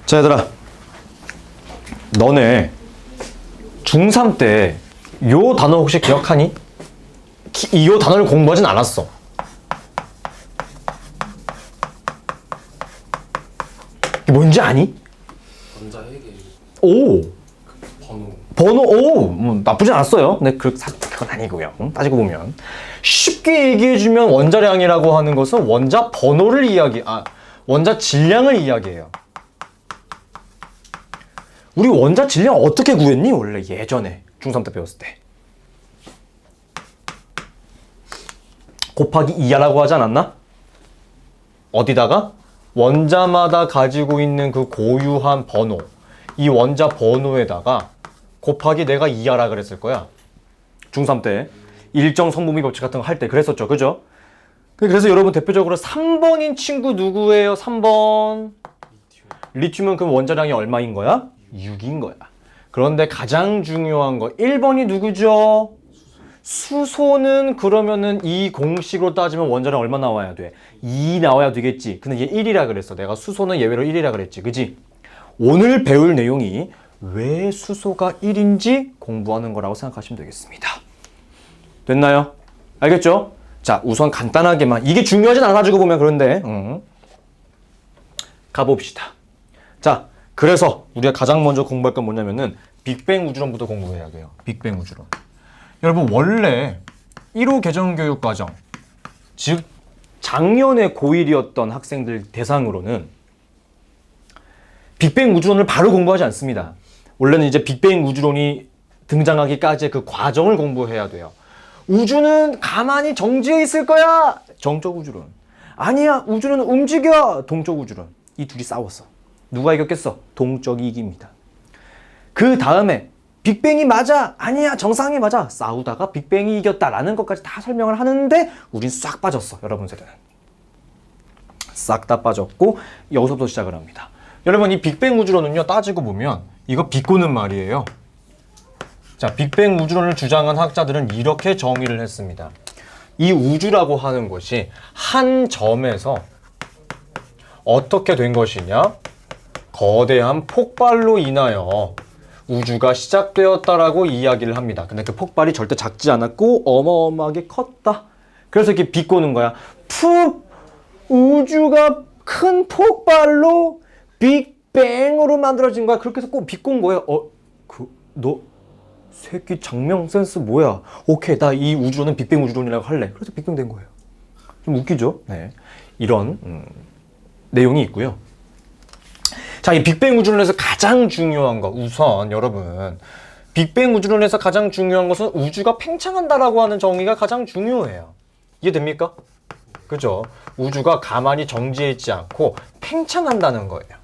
자, 얘들아. 너네 중3 때 요 단어 혹시 기억하니? 요 단어를 공부하진 않았어. 이게 뭔지 아니? 전자회계 오! 번호 오! 나쁘지 않았어요. 근데 그건 아니고요. 따지고 보면. 쉽게 얘기해주면 원자량이라고 하는 것은 원자 번호를 원자 질량을 이야기해요. 우리 원자 질량 어떻게 구했니? 원래 예전에 중3 때 배웠을 때. 곱하기 2야라고 하지 않았나? 어디다가? 원자마다 가지고 있는 그 고유한 번호, 이 원자 번호에다가 곱하기 내가 2야라 그랬을 거야. 중3 때 일정 성분비 법칙 같은 거 할 때 그랬었죠. 그죠? 그래서 여러분 대표적으로 3번인 친구 누구예요? 3번. 리튬은 그럼 원자량이 얼마인 거야? 6인 거야. 그런데 가장 중요한 거 1번이 누구죠? 수소는 그러면은 이 공식으로 따지면 원자량 얼마 나와야 돼? 2 나와야 되겠지. 근데 얘 1이라 그랬어. 내가 수소는 예외로 1이라 그랬지. 그지? 오늘 배울 내용이 왜 수소가 1인지 공부하는 거라고 생각하시면 되겠습니다. 됐나요? 알겠죠? 자, 우선 간단하게만. 이게 중요하진 않아가지고 보면 그런데 가봅시다. 자, 그래서 우리가 가장 먼저 공부할 건 뭐냐면은 빅뱅 우주론부터 공부해야 돼요. 빅뱅 우주론. 여러분 원래 1호 개정교육과정, 즉 작년에 고1이었던 학생들 대상으로는 빅뱅 우주론을 바로 공부하지 않습니다. 원래는 이제 빅뱅 우주론이 등장하기까지의 그 과정을 공부해야 돼요. 우주는 가만히 정지해 있을 거야. 정적 우주론. 아니야, 우주는 움직여. 동적 우주론. 이 둘이 싸웠어. 누가 이겼겠어? 동적이 이깁니다. 그 다음에 빅뱅이 맞아. 아니야, 정상이 맞아. 싸우다가 빅뱅이 이겼다라는 것까지 다 설명을 하는데 우린 싹 빠졌어. 여러분 세대는. 싹 다 빠졌고 여기서부터 시작을 합니다. 여러분 이 빅뱅 우주론은요, 따지고 보면 이거 비꼬는 말이에요. 자, 빅뱅 우주론을 주장한 학자들은 이렇게 정의를 했습니다. 이 우주라고 하는 것이 한 점에서 어떻게 된 것이냐? 거대한 폭발로 인하여 우주가 시작되었다라고 이야기를 합니다. 근데 그 폭발이 절대 작지 않았고 어마어마하게 컸다. 그래서 이렇게 비꼬는 거야. 우주가 큰 폭발로 빅뱅으로 만들어진 거야. 그렇게 해서 꼭 비꼰 거예요. 너 새끼 장명 센스 뭐야? 오케이, 나 이 우주론은 빅뱅 우주론이라고 할래. 그래서 빅뱅 된 거예요. 좀 웃기죠? 네. 이런 내용이 있고요. 자, 이 빅뱅 우주론에서 가장 중요한 거, 우선 여러분 빅뱅 우주론에서 가장 중요한 것은 우주가 팽창한다라고 하는 정의가 가장 중요해요. 이해됩니까? 그죠? 우주가 가만히 정지해 있지 않고 팽창한다는 거예요.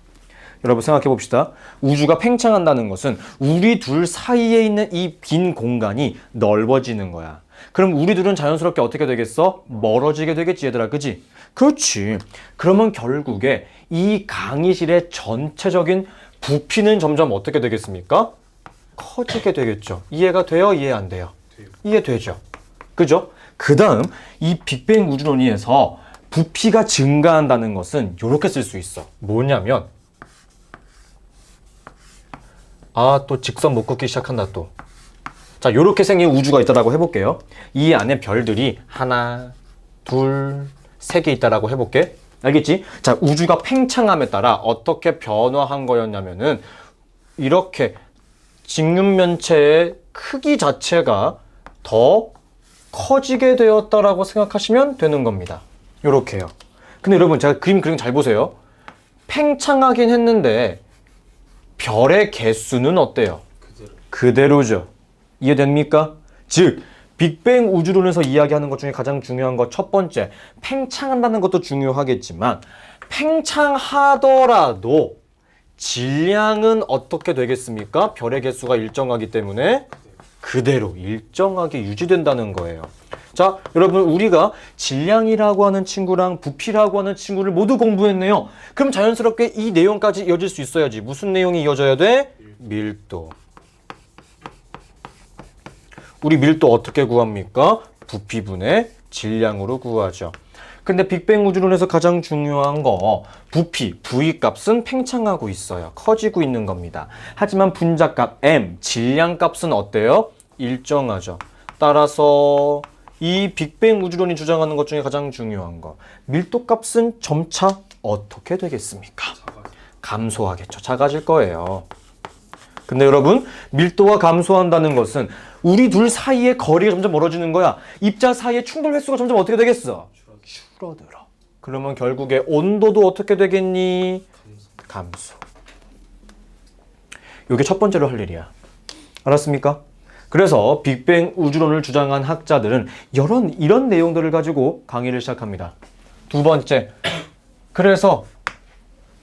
여러분 생각해 봅시다. 우주가 팽창한다는 것은 우리 둘 사이에 있는 이 빈 공간이 넓어지는 거야. 그럼 우리 둘은 자연스럽게 어떻게 되겠어? 멀어지게 되겠지, 얘들아. 그지? 그렇지. 그러면 결국에 이 강의실의 전체적인 부피는 점점 어떻게 되겠습니까? 커지게 되겠죠. 이해가 돼요? 이해 안 돼요? 이해되죠. 그죠? 그 다음 이 빅뱅 우주론에서 부피가 증가한다는 것은 이렇게 쓸 수 있어. 뭐냐면 또 직선 못 긋기 시작한다 또. 자, 요렇게 생긴 우주가 있다라고 해볼게요. 이 안에 별들이 하나, 둘, 세 개 있다라고 해볼게. 알겠지? 자, 우주가 팽창함에 따라 어떻게 변화한 거였냐면은 이렇게 직육면체의 크기 자체가 더 커지게 되었다라고 생각하시면 되는 겁니다. 요렇게요. 근데 여러분 제가 그림 잘 보세요. 팽창하긴 했는데 별의 개수는 어때요? 그대로죠. 이해됩니까? 즉 빅뱅 우주론에서 이야기하는 것 중에 가장 중요한 것 첫 번째, 팽창한다는 것도 중요하겠지만 팽창하더라도 질량은 어떻게 되겠습니까? 별의 개수가 일정하기 때문에 그대로 일정하게 유지된다는 거예요. 자, 여러분 우리가 질량이라고 하는 친구랑 부피라고 하는 친구를 모두 공부했네요. 그럼 자연스럽게 이 내용까지 이어질 수 있어야지. 무슨 내용이 이어져야 돼? 밀도. 우리 밀도 어떻게 구합니까? 부피분의 질량으로 구하죠. 근데 빅뱅 우주론에서 가장 중요한 거 부피, V 값은 팽창하고 있어요. 커지고 있는 겁니다. 하지만 분자값 M, 질량값은 어때요? 일정하죠. 따라서 이 빅뱅 우주론이 주장하는 것 중에 가장 중요한 거 밀도값은 점차 어떻게 되겠습니까? 감소하겠죠. 작아질 거예요. 근데 여러분, 밀도가 감소한다는 것은 우리 둘 사이의 거리가 점점 멀어지는 거야. 입자 사이의 충돌 횟수가 점점 어떻게 되겠어? 줄어들어. 그러면 결국에 온도도 어떻게 되겠니? 감소. 이게 첫 번째로 할 일이야. 알았습니까? 그래서 빅뱅 우주론을 주장한 학자들은 이런 내용들을 가지고 강의를 시작합니다. 두 번째, 그래서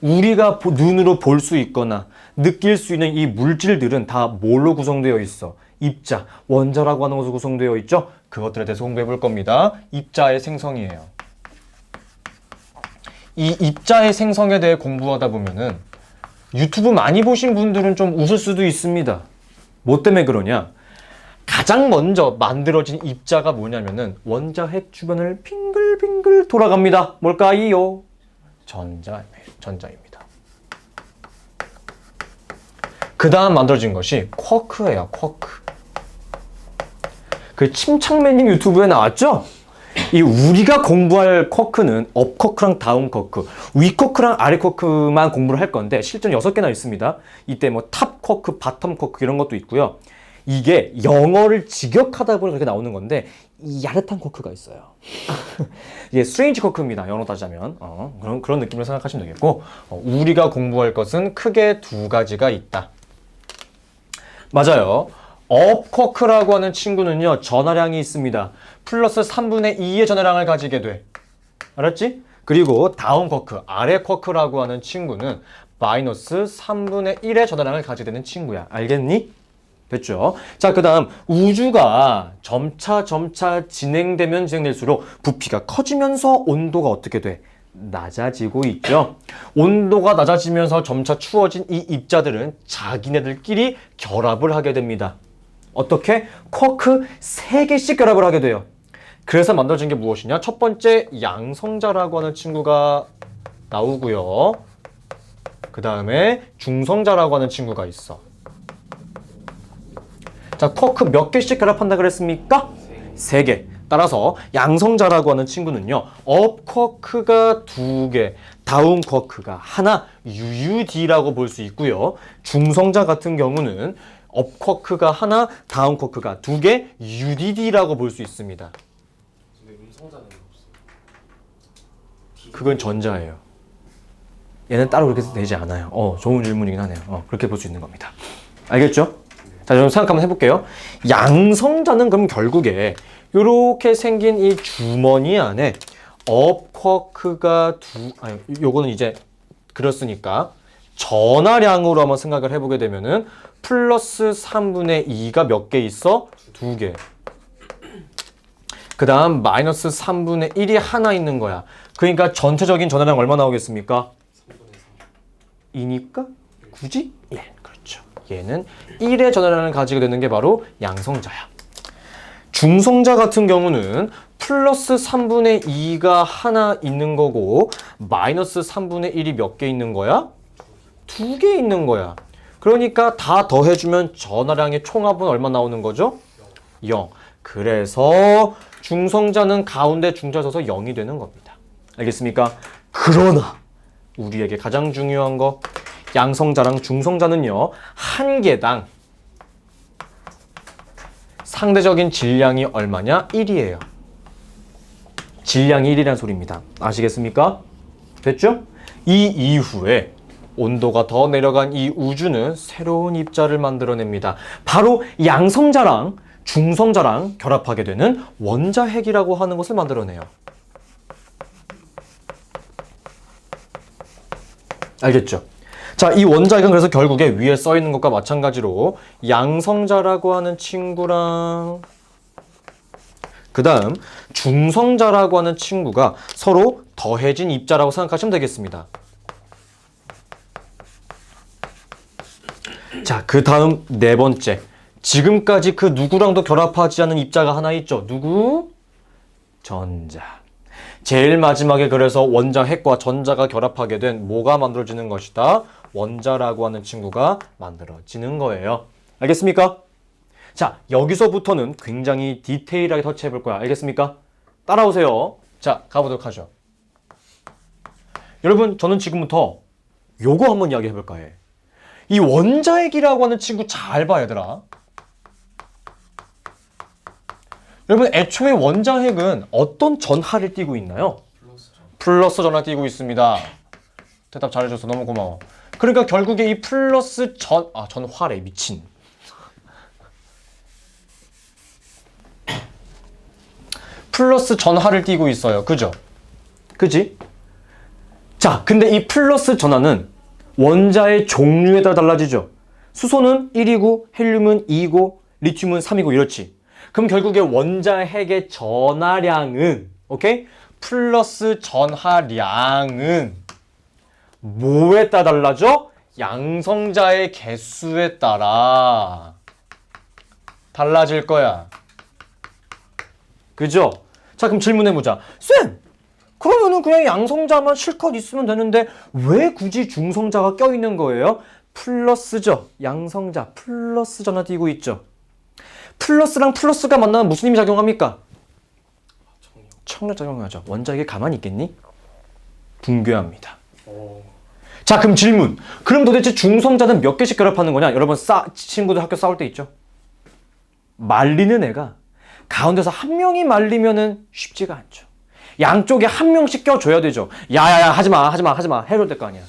우리가 눈으로 볼 수 있거나 느낄 수 있는 이 물질들은 다 뭘로 구성되어 있어? 입자, 원자라고 하는 것으로 구성되어 있죠? 그것들에 대해서 공부해 볼 겁니다. 입자의 생성이에요. 이 입자의 생성에 대해 공부하다 보면은 유튜브 많이 보신 분들은 좀 웃을 수도 있습니다. 뭐 때문에 그러냐? 가장 먼저 만들어진 입자가 뭐냐면은 원자핵 주변을 빙글빙글 돌아갑니다. 뭘까요? 전자입니다. 그 다음 만들어진 것이 쿼크예요. 쿼크. 그 침착맨님 유튜브에 나왔죠? 이 우리가 공부할 쿼크는 업 쿼크랑 다운 쿼크, 위 쿼크랑 아래 쿼크만 공부를 할 건데 실제는 6개나 있습니다. 이때 뭐 탑 쿼크, 바텀 쿼크 이런 것도 있고요. 이게 영어를 직역하다 보니 그렇게 나오는 건데 야릇한 쿼크가 있어요. 이게 스트레인지 쿼크입니다. 영어로 따지자면 그런 느낌으로 생각하시면 되겠고 우리가 공부할 것은 크게 두 가지가 있다. 맞아요. 업 쿼크라고 하는 친구는요. 전하량이 있습니다. 플러스 3분의 2의 전하량을 가지게 돼. 알았지? 그리고 다운 쿼크, 아래 쿼크라고 하는 친구는 마이너스 3분의 1의 전하량을 가지게 되는 친구야. 알겠니? 됐죠? 자, 그 다음 우주가 점차 진행되면 진행될수록 부피가 커지면서 온도가 어떻게 돼? 낮아지고 있죠. 온도가 낮아지면서 점차 추워진 이 입자들은 자기네들끼리 결합을 하게 됩니다. 어떻게? 쿼크 3개씩 결합을 하게 돼요. 그래서 만들어진 게 무엇이냐? 첫 번째 양성자라고 하는 친구가 나오고요. 그 다음에 중성자라고 하는 친구가 있어. 자, 쿼크 몇 개씩 결합한다 그랬습니까? 3개. 따라서 양성자라고 하는 친구는요. 업 쿼크가 2개, 다운 쿼크가 하나, UUD라고 볼 수 있고요. 중성자 같은 경우는 업 쿼크가 하나, 다운 쿼크가 2개, UDD라고 볼 수 있습니다. 근데 음성자는 없어. 그건 전자예요. 얘는 따로 그렇게 되지 않아요. 좋은 질문이긴 하네요. 그렇게 볼 수 있는 겁니다. 알겠죠? 자, 여러분 생각 한번 해볼게요. 양성자는 그럼 결국에 이렇게 생긴 이 주머니 안에 업 쿼크가 요거는 이제 그렇으니까 전하량으로 한번 생각을 해보게 되면은 플러스 3분의 2가 몇 개 있어? 2개. 그 다음 마이너스 3분의 1이 하나 있는 거야. 그러니까 전체적인 전하량 얼마 나오겠습니까? 2니까? 굳이? 예, 그렇죠. 얘는 1의 전하량을 가지게 되는 게 바로 양성자야. 중성자 같은 경우는 플러스 3분의 2가 하나 있는 거고 마이너스 3분의 1이 몇 개 있는 거야? 2개 있는 거야. 그러니까 다 더해주면 전하량의 총합은 얼마 나오는 거죠? 0. 그래서 중성자는 가운데 중자 서서 0이 되는 겁니다. 알겠습니까? 그러나 우리에게 가장 중요한 거 양성자랑 중성자는요. 한 개당 상대적인 질량이 얼마냐? 1이에요. 질량이 1이라는 소리입니다. 아시겠습니까? 됐죠? 이 이후에 온도가 더 내려간 이 우주는 새로운 입자를 만들어냅니다. 바로 양성자랑 중성자랑 결합하게 되는 원자핵이라고 하는 것을 만들어내요. 알겠죠? 자, 이 원자핵은 그래서 결국에 위에 써 있는 것과 마찬가지로 양성자라고 하는 친구랑 그 다음 중성자라고 하는 친구가 서로 더해진 입자라고 생각하시면 되겠습니다. 자, 그 다음 네 번째. 지금까지 그 누구랑도 결합하지 않은 입자가 하나 있죠. 누구? 전자. 제일 마지막에 그래서 원자 핵과 전자가 결합하게 된 뭐가 만들어지는 것이다? 원자라고 하는 친구가 만들어지는 거예요. 알겠습니까? 자, 여기서부터는 굉장히 디테일하게 터치해 볼 거야. 알겠습니까? 따라오세요. 자, 가보도록 하죠. 여러분, 저는 지금부터 요거 한번 이야기해 볼까 해. 이 원자핵이라고 하는 친구 잘 봐, 얘들아. 여러분, 애초에 원자핵은 어떤 전하를 띠고 있나요? 플러스 전하 띠고 있습니다. 대답 잘해줘서 너무 고마워. 그러니까 결국에 이 플러스 전화래, 미친. 플러스 전하를 띠고 있어요. 그죠? 그지? 자, 근데 이 플러스 전하는 원자의 종류에 따라 달라지죠. 수소는 1이고, 헬륨은 2이고, 리튬은 3이고 이렇지. 그럼 결국에 원자핵의 전하량은, 오케이? 플러스 전하량은 뭐에 따라 달라져? 양성자의 개수에 따라 달라질 거야. 그죠? 자, 그럼 질문해보자. 쌤! 그러면은 그냥 양성자만 실컷 있으면 되는데 왜 굳이 중성자가 껴있는 거예요? 플러스죠. 양성자 플러스 전하 띄고 있죠. 플러스랑 플러스가 만나면 무슨 힘이 작용합니까? 청력 작용하죠. 원자핵이 가만히 있겠니? 붕괴합니다. 자, 그럼 질문. 그럼 도대체 중성자는 몇 개씩 결합하는 거냐? 여러분 친구들 학교 싸울 때 있죠? 말리는 애가 가운데서 한 명이 말리면은 쉽지가 않죠. 양쪽에 한 명씩 껴줘야 되죠. 야야야 하지마 해줘야 될 거 아니야.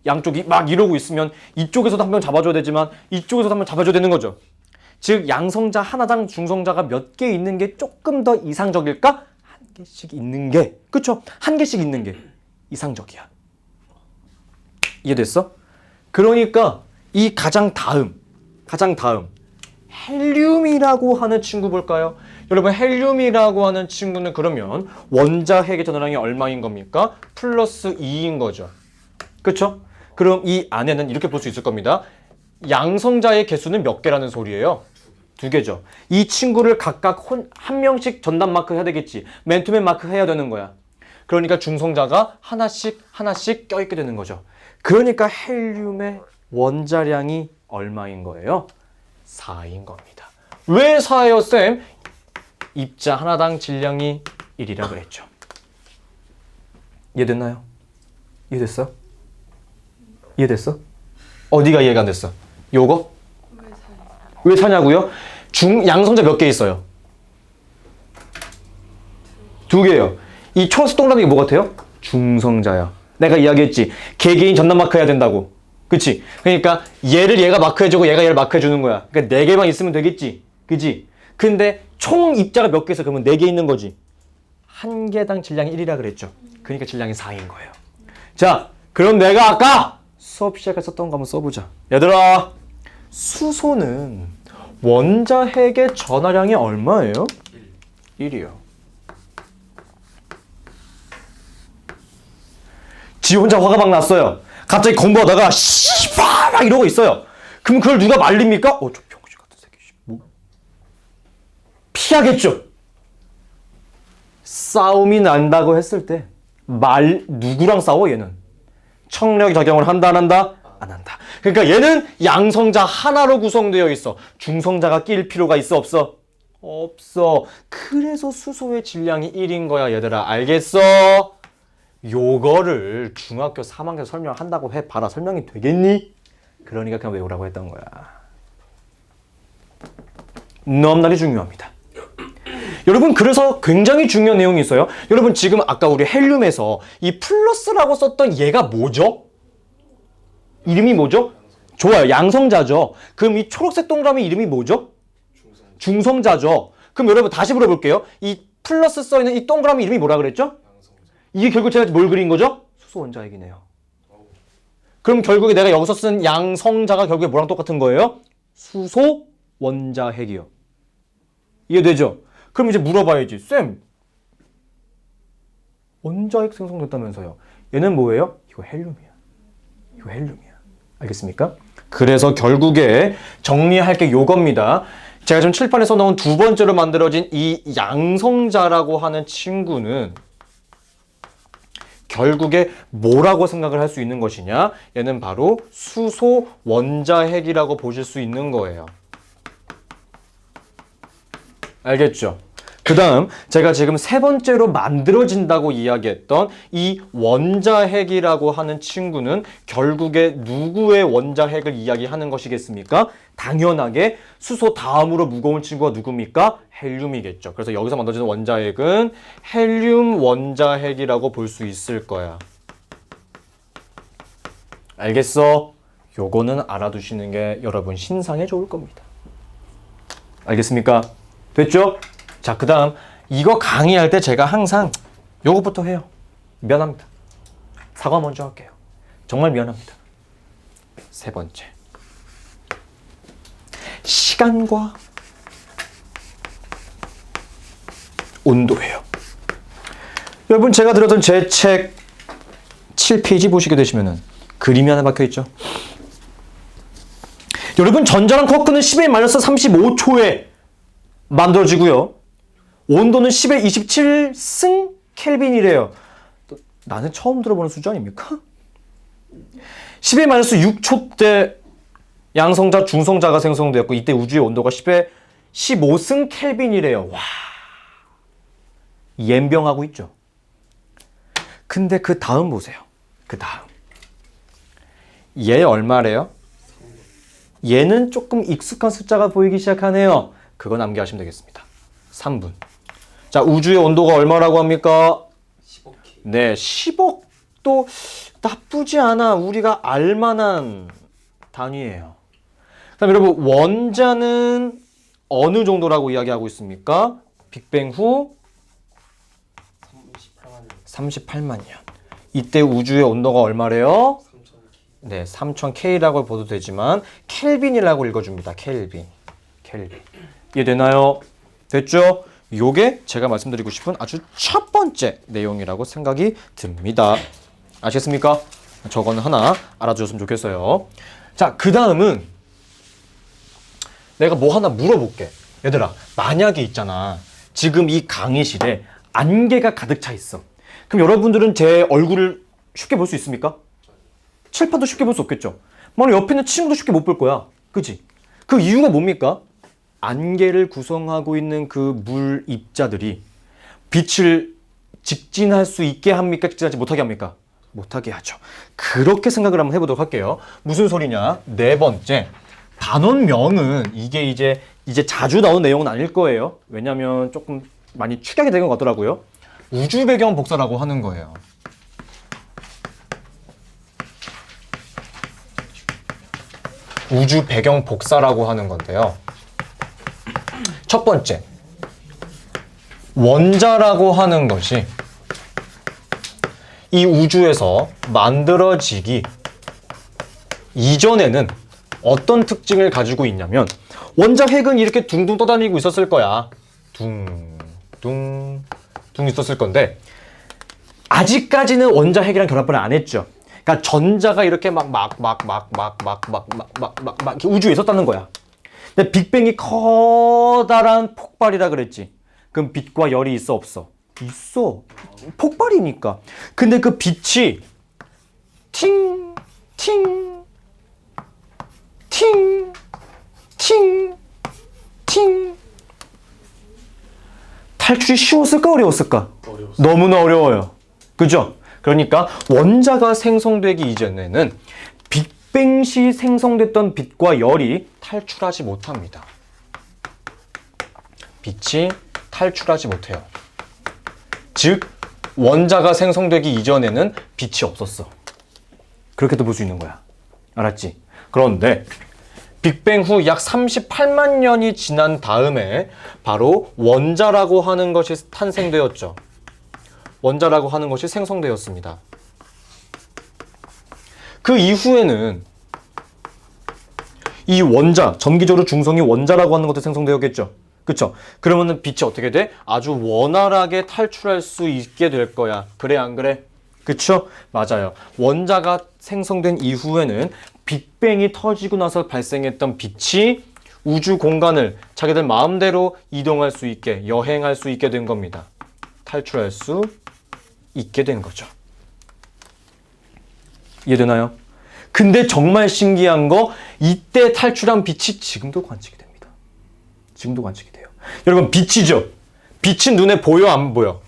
양쪽이 막 이러고 있으면 이쪽에서도 한 명 잡아줘야 되지만 이쪽에서도 한 명 잡아줘야 되는 거죠. 즉 양성자 하나당 중성자가 몇 개 있는 게 조금 더 이상적일까? 한 개씩 있는 게, 그쵸? 한 개씩 있는 게 이상적이야. 이해됐어? 그러니까 이 가장 다음 헬륨이라고 하는 친구 볼까요? 여러분, 헬륨이라고 하는 친구는 그러면 원자핵의 전하량이 얼마인 겁니까? 플러스 2인 거죠. 그쵸? 그럼 이 안에는 이렇게 볼 수 있을 겁니다. 양성자의 개수는 몇 개라는 소리예요? 2개죠. 이 친구를 각각 한 명씩 전담 마크 해야 되겠지. 맨투맨 마크 해야 되는 거야. 그러니까 중성자가 하나씩 껴있게 되는 거죠. 그러니까 헬륨의 원자량이 얼마인 거예요? 4인 겁니다. 왜 4예요, 쌤? 입자 하나당 질량이 1이라 그랬죠. 이해됐나요? 이해됐어? 이해됐어? 어디가 이해가 안 됐어? 요거? 왜 사냐고요? 양성자 몇 개 있어요? 2개요. 이 초록색 동그라미 뭐 같아요? 중성자야. 내가 이야기했지. 개개인 전담 마크 해야 된다고. 그치? 그러니까 얘를 얘가 마크해주고 얘가 얘를 마크해주는 거야. 그러니까 4개만 있으면 되겠지. 그치? 근데 총 입자가 몇 개 있어? 그러면 4개 있는 거지. 한 개당 질량이 1이라 그랬죠. 그러니까 질량이 4인 거예요. 자, 그럼 내가 아까 수업 시작에 썼던 거 한번 써보자. 얘들아, 수소는 원자핵의 전하량이 얼마예요? 1이요. 지 혼자 화가 막 났어요. 갑자기 공부하다가 씨발 막 이러고 있어요. 그럼 그걸 누가 말립니까? 저 병신 같은 새끼. 뭐? 피하겠죠. 싸움이 난다고 했을 때 누구랑 싸워 얘는? 청력 작용을 한다 안 한다? 안 한다. 그러니까 얘는 양성자 하나로 구성되어 있어. 중성자가 낄 필요가 있어 없어? 없어. 그래서 수소의 질량이 1인 거야 얘들아. 알겠어? 요거를 중학교 3학년 설명한다고 해봐라. 설명이 되겠니? 그러니까 그냥 외우라고 했던 거야. 너무나도 중요합니다. 여러분, 그래서 굉장히 중요한 내용이 있어요. 여러분, 지금 아까 우리 헬륨에서 이 플러스라고 썼던 얘가 뭐죠? 이름이 뭐죠? 좋아요. 양성자죠. 그럼 이 초록색 동그라미 이름이 뭐죠? 중성자죠. 그럼 여러분 다시 물어볼게요. 이 플러스 써있는 이 동그라미 이름이 뭐라 그랬죠? 이게 결국 제가 뭘 그린 거죠? 수소 원자핵이네요. 그럼 결국에 내가 여기서 쓴 양성자가 결국에 뭐랑 똑같은 거예요? 수소 원자핵이요. 이해되죠? 그럼 이제 물어봐야지. 쌤, 원자핵 생성됐다면서요. 얘는 뭐예요? 이거 헬륨이야. 이거 헬륨이야. 알겠습니까? 그래서 결국에 정리할 게 요겁니다. 제가 지금 칠판에서 넣은 두 번째로 만들어진 이 양성자라고 하는 친구는 결국에 뭐라고 생각을 할 수 있는 것이냐? 얘는 바로 수소 원자핵이라고 보실 수 있는 거예요. 알겠죠? 그 다음 제가 지금 세 번째로 만들어진다고 이야기했던 이 원자핵이라고 하는 친구는 결국에 누구의 원자핵을 이야기하는 것이겠습니까? 당연하게 수소 다음으로 무거운 친구가 누굽니까? 헬륨이겠죠. 그래서 여기서 만들어지는 원자핵은 헬륨 원자핵이라고 볼 수 있을 거야. 알겠어? 요거는 알아두시는 게 여러분 신상에 좋을 겁니다. 알겠습니까? 됐죠? 자, 그 다음 이거 강의할 때 제가 항상 요것부터 해요. 미안합니다. 사과 먼저 할게요. 정말 미안합니다. 세 번째, 시간과 온도예요. 여러분 제가 들었던 제 책 7페이지 보시게 되시면은 그림이 하나 박혀있죠. 여러분 전자랑 쿼크는 10의 마이너스 35초에 만들어지고요. 온도는 10의 27승 켈빈이래요. 나는 처음 들어보는 수준 아닙니까? 10의 마이너스 6초 때 양성자, 중성자가 생성되었고 이때 우주의 온도가 10의 15승 켈빈이래요. 와, 옌병하고 있죠. 근데 그 다음 보세요. 그 다음. 얘 얼마래요? 얘는 조금 익숙한 숫자가 보이기 시작하네요. 그거 남겨하시면 되겠습니다. 3분. 자, 우주의 온도가 얼마라고 합니까? 15K. 네, 10억도 나쁘지 않아. 우리가 알만한 단위예요. 그다음 여러분, 원자는 어느 정도라고 이야기하고 있습니까? 빅뱅 후 38만 년. 이때 우주의 온도가 얼마래요? 3000K. 네, 3000K라고 봐도 되지만 켈빈이라고 읽어줍니다. 켈빈. 이해되나요? 됐죠? 요게 제가 말씀드리고 싶은 아주 첫 번째 내용이라고 생각이 듭니다. 아시겠습니까? 저거는 하나 알아주셨으면 좋겠어요. 자, 그 다음은 내가 뭐 하나 물어볼게. 얘들아, 만약에 있잖아. 지금 이 강의실에 안개가 가득 차 있어. 그럼 여러분들은 제 얼굴을 쉽게 볼 수 있습니까? 칠판도 쉽게 볼 수 없겠죠. 만약 옆에 있는 친구도 쉽게 못 볼 거야. 그치? 그 이유가 뭡니까? 안개를 구성하고 있는 그 물 입자들이 빛을 직진할 수 있게 합니까? 직진하지 못하게 합니까? 못하게 하죠. 그렇게 생각을 한번 해보도록 할게요. 무슨 소리냐? 네 번째, 단원명은 이게 이제 자주 나오는 내용은 아닐 거예요. 왜냐면 조금 많이 축약이 된 것 같더라고요. 우주 배경 복사라고 하는 거예요. 우주 배경 복사라고 하는 건데요. 첫 번째, 원자라고 하는 것이 이 우주에서 만들어지기 이전에는 어떤 특징을 가지고 있냐면 원자핵은 이렇게 둥둥 떠다니고 있었을 거야. 둥 있었을 건데 아직까지는 원자핵이랑 결합을 안 했죠. 그러니까 전자가 이렇게 막 우주에 있었다는 거야. 근데 빅뱅이 커다란 폭발이라 그랬지. 그럼 빛과 열이 있어 없어? 있어. 폭발이니까. 근데 그 빛이 팅 탈출이 쉬웠을까 어려웠을까? 어려웠어. 너무나 어려워요. 그죠? 그러니까 원자가 생성되기 이전에는 빅뱅 시 생성됐던 빛과 열이 탈출하지 못합니다. 빛이 탈출하지 못해요. 즉 원자가 생성되기 이전에는 빛이 없었어. 그렇게도 볼 수 있는 거야. 알았지? 그런데 빅뱅 후 약 38만 년이 지난 다음에 바로 원자라고 하는 것이 탄생되었죠. 원자라고 하는 것이 생성되었습니다. 그 이후에는 이 원자, 전기적으로 중성이 원자라고 하는 것도 생성되었겠죠. 그쵸? 그러면은 빛이 어떻게 돼? 아주 원활하게 탈출할 수 있게 될 거야. 그래, 안 그래? 그쵸? 맞아요. 원자가 생성된 이후에는 빅뱅이 터지고 나서 발생했던 빛이 우주 공간을 자기들 마음대로 이동할 수 있게, 여행할 수 있게 된 겁니다. 탈출할 수 있게 된 거죠. 이해되나요? 근데 정말 신기한 거 이때 탈출한 빛이 지금도 관측이 됩니다. 지금도 관측이 돼요. 여러분 빛이죠? 빛이 눈에 보여 안 보여?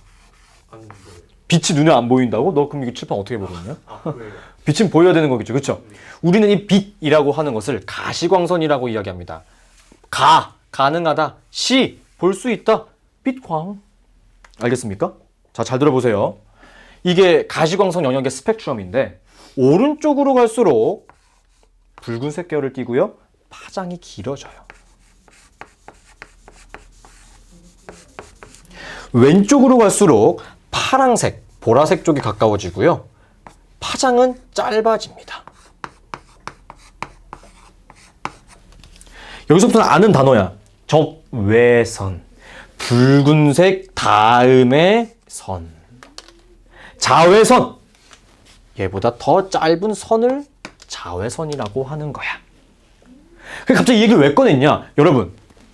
안 보여요. 빛이 눈에 안 보인다고? 너 그럼 이거 칠판 어떻게 보고 있냐? 보여요. 빛은 보여야 되는 거겠죠. 그렇죠? 우리는 이 빛이라고 하는 것을 가시광선이라고 이야기합니다. 가능하다. 볼 수 있다. 빛광. 알겠습니까? 자, 잘 들어보세요. 이게 가시광선 영역의 스펙트럼인데 오른쪽으로 갈수록 붉은색 계열을 띠고요. 파장이 길어져요. 왼쪽으로 갈수록 파랑색, 보라색 쪽이 가까워지고요. 파장은 짧아집니다. 여기서부터는 아는 단어야. 적외선. 붉은색 다음에 선. 자외선. 얘보다 더 짧은 선을 자외선이라고 하는 거야. 갑자기 이 얘기를 왜 꺼냈냐? 여러분,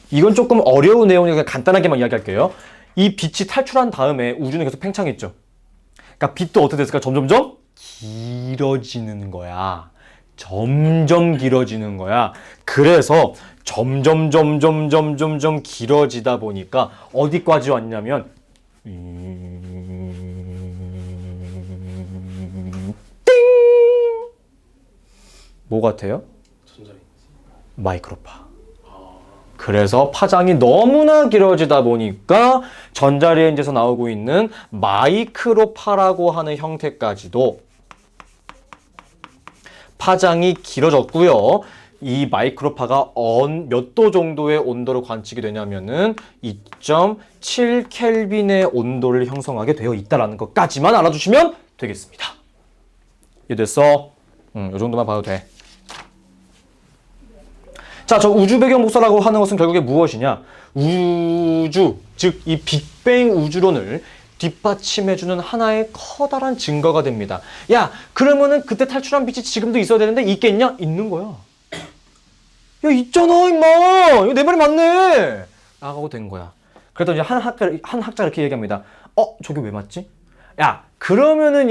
이건 조금 어려운 내용이니까 간단하게만 이야기할게요. 이 빛이 탈출한 다음에 우주는 계속 팽창했죠. 그러니까 빛도 어떻게 됐을까? 점점점 길어지는 거야. 점점 길어지는 거야. 그래서 점점 길어지다 보니까 어디까지 왔냐면 띵! 뭐 같아요? 전자레인지. 마이크로파. 그래서 파장이 너무나 길어지다 보니까 전자레인지에서 나오고 있는 마이크로파라고 하는 형태까지도 파장이 길어졌고요. 이 마이크로파가 몇 도 정도의 온도로 관측이 되냐면은 2.7 켈빈의 온도를 형성하게 되어 있다는 것까지만 알아두시면 되겠습니다. 이해됐어? 이 정도만 봐도 돼. 자, 저 우주 배경 복사라고 하는 것은 결국에 무엇이냐? 우주, 즉 이 빅뱅 우주론을 뒷받침해주는 하나의 커다란 증거가 됩니다. 야, 그러면은 그때 탈출한 빛이 지금도 있어야 되는데 있겠냐? 있는 거야. 야, 있잖아, 임마! 이거 내 말이 맞네! 라고 된 거야. 그랬더니 한 학자가 이렇게 얘기합니다. 저게 왜 맞지? 야, 그러면은,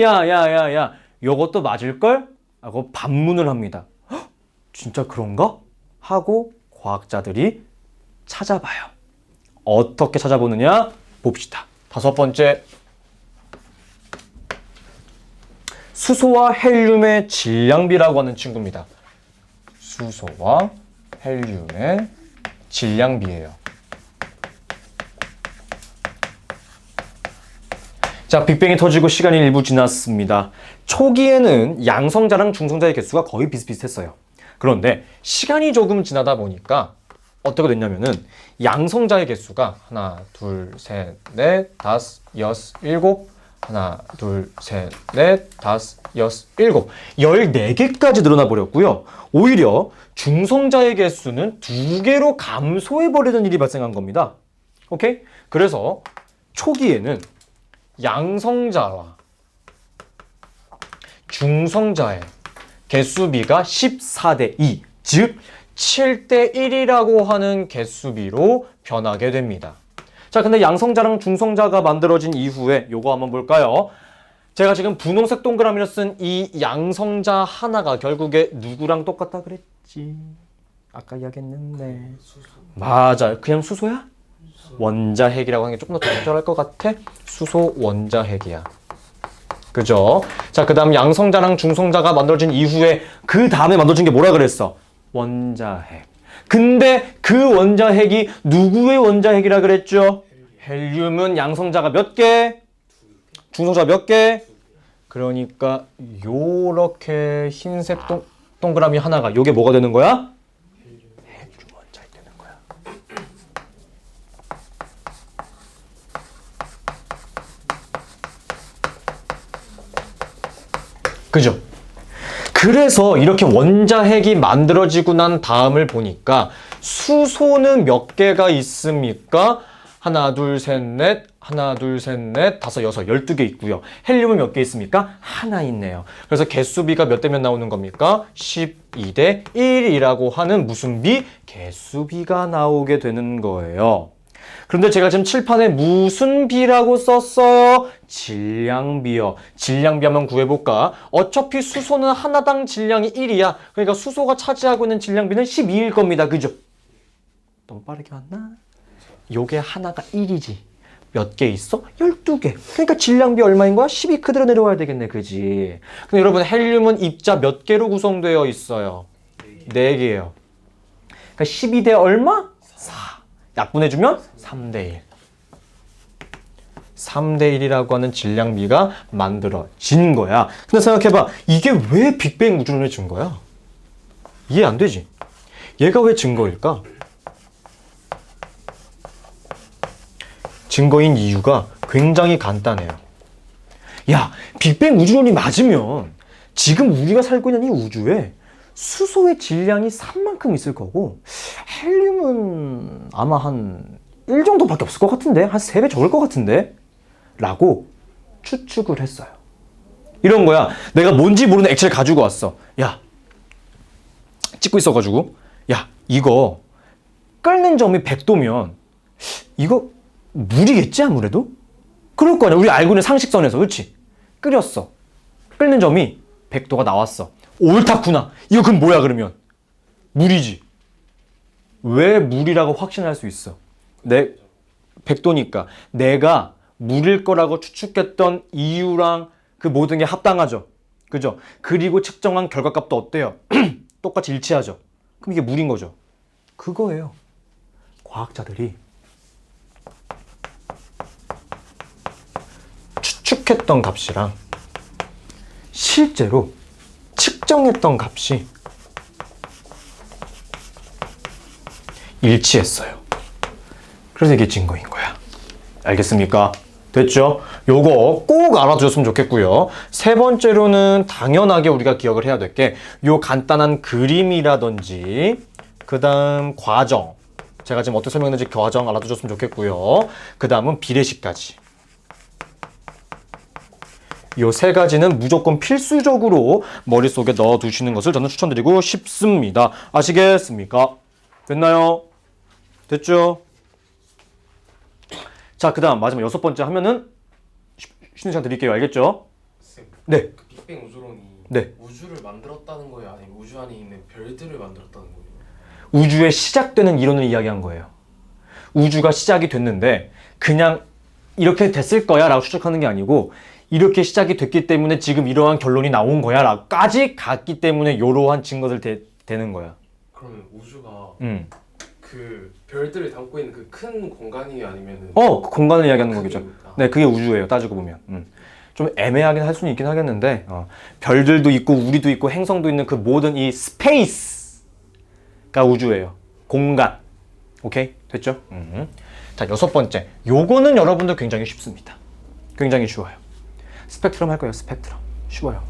요것도 맞을걸? 하고 반문을 합니다. 헉, 진짜 그런가? 하고 과학자들이 찾아봐요. 어떻게 찾아보느냐? 봅시다. 5번째. 수소와 헬륨의 질량비라고 하는 친구입니다. 수소와 헬륨의 질량비예요. 자, 빅뱅이 터지고 시간이 일부 지났습니다. 초기에는 양성자랑 중성자의 개수가 거의 비슷비슷했어요. 그런데 시간이 조금 지나다 보니까 어떻게 됐냐면은 양성자의 개수가 하나, 둘, 셋, 넷, 다섯, 여섯, 일곱, 하나, 둘, 셋, 넷, 다섯, 여섯, 일곱, 14개까지 늘어나 버렸고요. 오히려 중성자의 개수는 2개로 감소해 버리는 일이 발생한 겁니다. 오케이? 그래서 초기에는 양성자와 중성자의 개수비가 14대 2, 즉 7대 1이라고 하는 개수비로 변하게 됩니다. 자, 근데 양성자랑 중성자가 만들어진 이후에 요거 한번 볼까요? 제가 지금 분홍색 동그라미로 쓴 이 양성자 하나가 결국에 누구랑 똑같다 그랬지? 아까 이야기했는데. 수소. 맞아요. 그냥 수소야? 원자핵이라고 하는 게 조금 더 적절할 것 같아. 수소 원자핵이야. 그죠? 자, 그 다음 양성자랑 중성자가 만들어진 이후에 그 다음에 만들어진 게 뭐라 그랬어? 원자핵. 근데 그 원자핵이 누구의 원자핵이라 그랬죠? 헬륨은 양성자가 몇 개? 중성자 몇 개? 그러니까 요렇게 흰색 동그라미 하나가 요게 뭐가 되는 거야? 헬륨 원자핵 되는 거야. 그죠? 그래서 이렇게 원자핵이 만들어지고 난 다음을 보니까 수소는 몇 개가 있습니까? 하나, 둘, 셋, 넷, 하나, 둘, 셋, 넷, 다섯, 여섯, 12개 있고요. 헬륨은 몇 개 있습니까? 하나 있네요. 그래서 개수비가 몇 대면 나오는 겁니까? 12대 1이라고 하는 무슨 비? 개수비가 나오게 되는 거예요. 그런데 제가 지금 칠판에 무슨 비라고 썼어요? 질량비요. 질량비 한번 구해볼까? 어차피 수소는 하나당 질량이 1이야. 그러니까 수소가 차지하고 있는 질량비는 12일 겁니다. 그죠? 너무 빠르게 왔나? 요게 하나가 1이지. 몇 개 있어? 12개. 그러니까 질량비 얼마인 거야? 10이 그대로 내려와야 되겠네. 그지? 근데 여러분 헬륨은 입자 몇 개로 구성되어 있어요? 4개예요. 그러니까 12대 얼마? 4. 약분해주면 3대 1. 3대 1이라고 하는 질량비가 만들어진 거야. 근데 생각해봐. 이게 왜 빅뱅 우주론의 증거야? 이해 안 되지? 얘가 왜 증거일까? 증거인 이유가 굉장히 간단해요. 야, 빅뱅 우주론이 맞으면 지금 우리가 살고 있는 이 우주에 수소의 질량이 3만큼 있을 거고 헬륨은 아마 한 1 정도밖에 없을 것 같은데? 한 3배 적을 것 같은데? 라고 추측을 했어요. 이런 거야. 내가 뭔지 모르는 액체를 가지고 왔어. 야, 찍고 있어가지고 야, 이거 끓는 점이 100도면 이거 물이겠지 아무래도? 그럴 거 아니야. 우리 알고 있는 상식선에서. 그렇지? 끓였어. 끓는 점이 100도가 나왔어. 옳다구나. 이거 그럼 뭐야 그러면? 물이지. 왜 물이라고 확신할 수 있어? 100도니까 내가 물일 거라고 추측했던 이유랑 그 모든 게 합당하죠. 그죠? 그리고 측정한 결과값도 어때요? 똑같이 일치하죠. 그럼 이게 물인 거죠. 그거예요. 과학자들이 추측했던 값이랑 실제로 측정했던 값이 일치했어요. 그래서 이게 증거인 거야. 알겠습니까? 됐죠? 요거 꼭 알아두셨으면 좋겠고요. 세 번째로는 당연하게 우리가 기억을 해야 될 게 요 간단한 그림이라든지 그 다음 과정, 제가 지금 어떻게 설명했는지 과정 알아두셨으면 좋겠고요. 그 다음은 비례식까지. 요 세 가지는 무조건 필수적으로 머릿속에 넣어두시는 것을 저는 추천드리고 싶습니다. 아시겠습니까? 됐나요? 됐죠? 자, 그 다음 마지막 6번째 하면은 쉬는 시간 드릴게요. 알겠죠? 쌤, 네. 그 빅뱅 우주론이 네. 우주를 만들었다는 거예요? 아니면 우주 안에 있는 별들을 만들었다는 거예요? 우주의 시작되는 이론을 이야기한 거예요. 우주가 시작이 됐는데 그냥 이렇게 됐을 거야 라고 추측하는 게 아니고 이렇게 시작이 됐기 때문에 지금 이러한 결론이 나온 거야 라까지 갔기 때문에 이러한 증거들 되는 거야. 그러면 우주가 그 별들을 담고 있는 그 큰 공간이에요? 아니면은 그 공간을 이야기하는 거겠죠. 크기입니까? 네, 그게 우주예요. 따지고 보면. 좀 애매하긴 할 수는 있긴 하겠는데 별들도 있고 우리도 있고 행성도 있는 그 모든 이 스페이스가 우주예요. 공간. 오케이? 됐죠? 자, 6번째. 요거는 여러분들 굉장히 쉽습니다. 굉장히 쉬워요. 스펙트럼 할 거예요. 스펙트럼. 쉬워요.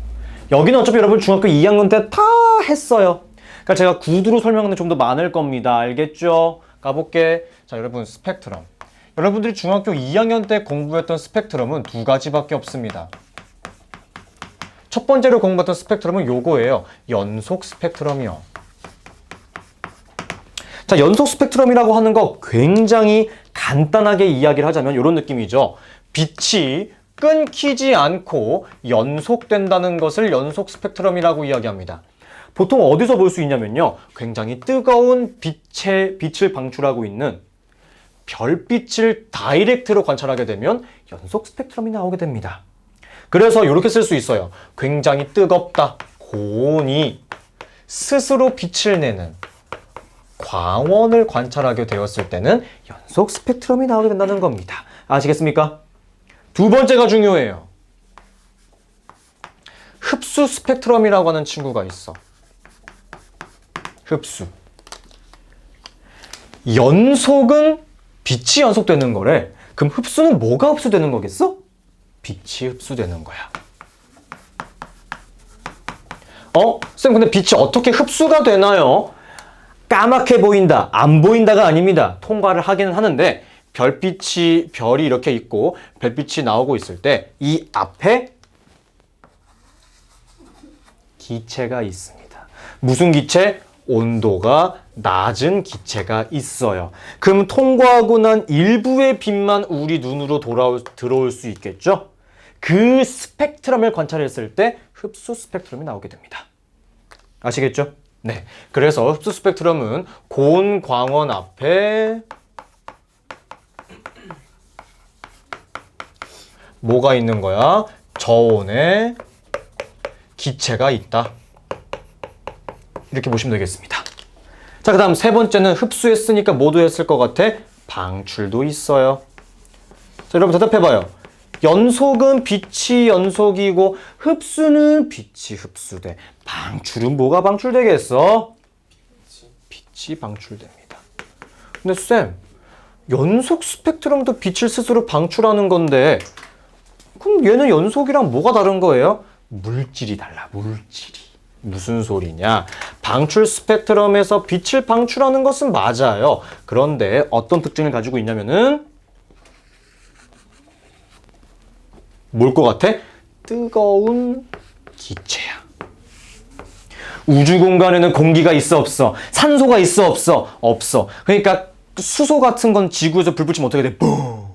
여기는 어차피 여러분 중학교 2학년 때 다 했어요. 그러니까 제가 구두로 설명하는 게 좀 더 많을 겁니다. 알겠죠? 가볼게. 자, 여러분 스펙트럼. 여러분들이 중학교 2학년 때 공부했던 스펙트럼은 2가지밖에 없습니다. 첫 번째로 공부했던 스펙트럼은 요거예요. 연속 스펙트럼이요. 자, 연속 스펙트럼이라고 하는 거 굉장히 간단하게 이야기를 하자면 이런 느낌이죠. 빛이 끊기지 않고 연속된다는 것을 연속 스펙트럼이라고 이야기합니다. 보통 어디서 볼 수 있냐면요. 굉장히 뜨거운 빛을 방출하고 있는 별빛을 다이렉트로 관찰하게 되면 연속 스펙트럼이 나오게 됩니다. 그래서 이렇게 쓸 수 있어요. 굉장히 뜨겁다. 고온이 스스로 빛을 내는 광원을 관찰하게 되었을 때는 연속 스펙트럼이 나오게 된다는 겁니다. 아시겠습니까? 두 번째가 중요해요. 흡수 스펙트럼이라고 하는 친구가 있어. 흡수. 연속은 빛이 연속되는 거래. 그럼 흡수는 뭐가 흡수되는 거겠어? 빛이 흡수되는 거야. 쌤, 근데 빛이 어떻게 흡수가 되나요? 까맣게 보인다, 안 보인다가 아닙니다. 통과를 하기는 하는데 별이 이렇게 있고 별빛이 나오고 있을 때 이 앞에 기체가 있습니다. 무슨 기체? 온도가 낮은 기체가 있어요. 그럼 통과하고 난 일부의 빛만 우리 눈으로 들어올 수 있겠죠? 그 스펙트럼을 관찰했을 때 흡수 스펙트럼이 나오게 됩니다. 아시겠죠? 네. 그래서 흡수 스펙트럼은 고온 광원 앞에 뭐가 있는 거야? 저온의 기체가 있다. 이렇게 보시면 되겠습니다. 자, 그 다음 세 번째는 흡수했으니까 뭐도 했을 것 같아? 방출도 있어요. 자, 여러분 대답해봐요. 연속은 빛이 연속이고 흡수는 빛이 흡수돼. 방출은 뭐가 방출되겠어? 빛이 방출됩니다. 근데 쌤, 연속 스펙트럼도 빛을 스스로 방출하는 건데 그럼 얘는 연속이랑 뭐가 다른 거예요? 물질이 달라, 물질이. 무슨 소리냐? 방출 스펙트럼에서 빛을 방출하는 것은 맞아요. 그런데 어떤 특징을 가지고 있냐면은 뭘 것 같아? 뜨거운 기체야. 우주 공간에는 공기가 있어 없어? 산소가 있어 없어? 없어. 그러니까 수소 같은 건 지구에서 불 붙이면 어떻게 돼? 뿡!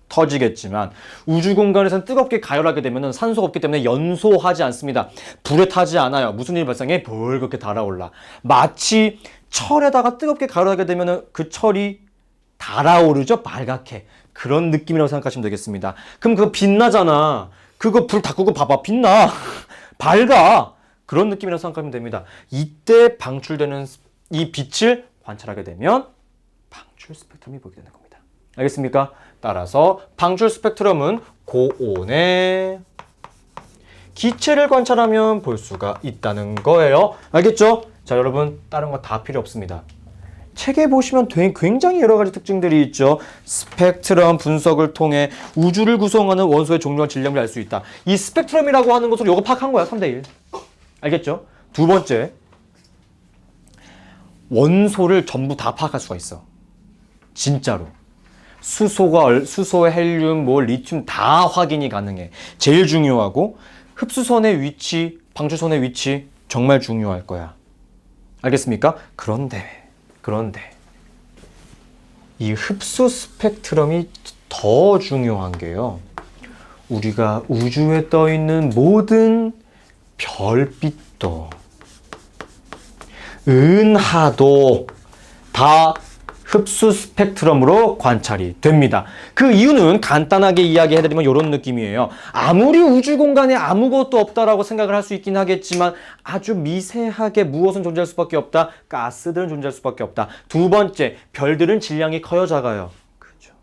터지겠지만 우주 공간에서는 뜨겁게 가열하게 되면 산소가 없기 때문에 연소하지 않습니다. 불에 타지 않아요. 무슨 일이 발생해? 붉게 달아올라. 마치 철에다가 뜨겁게 가열하게 되면 그 철이 달아오르죠? 빨갛게. 그런 느낌이라고 생각하시면 되겠습니다. 그럼 그거 빛나잖아. 그거 불 다 끄고 봐봐. 빛나. 밝아. 그런 느낌이라고 생각하면 됩니다. 이때 방출되는 이 빛을 관찰하게 되면 방출 스펙트럼이 보이게 되는 겁니다. 알겠습니까? 따라서 방출 스펙트럼은 고온의 기체를 관찰하면 볼 수가 있다는 거예요. 알겠죠? 자, 여러분 다른 거 다 필요 없습니다. 책에 보시면 굉장히 여러 가지 특징들이 있죠. 스펙트럼 분석을 통해 우주를 구성하는 원소의 종류와 질량을 알 수 있다. 이 스펙트럼이라고 하는 것으로 이거 파악한 거야. 3대1. 알겠죠? 두 번째, 원소를 전부 다 파악할 수가 있어. 진짜로. 수소, 헬륨, 리튬 다 확인이 가능해. 제일 중요하고 흡수선의 위치, 방출선의 위치 정말 중요할 거야. 알겠습니까? 그런데 이 흡수 스펙트럼이 더 중요한 게요. 우리가 우주에 떠 있는 모든 별빛도 은하도 다 흡수 스펙트럼으로 관찰이 됩니다. 그 이유는 간단하게 이야기해드리면 이런 느낌이에요. 아무리 우주 공간에 아무것도 없다라고 생각을 할 수 있긴 하겠지만 아주 미세하게 무엇은 존재할 수밖에 없다. 가스들은 존재할 수밖에 없다. 두 번째, 별들은 질량이 커요, 작아요? 그죠.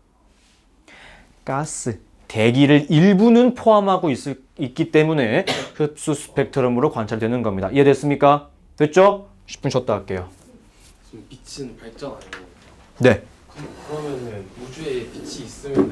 가스, 대기를 일부는 포함하고 있기 때문에 흡수 스펙트럼으로 관찰되는 겁니다. 이해됐습니까? 됐죠? 10분 쉬었다 할게요. 지금 빛은 발전 아니에요? 네. 그러면은 우주에 빛이 있으면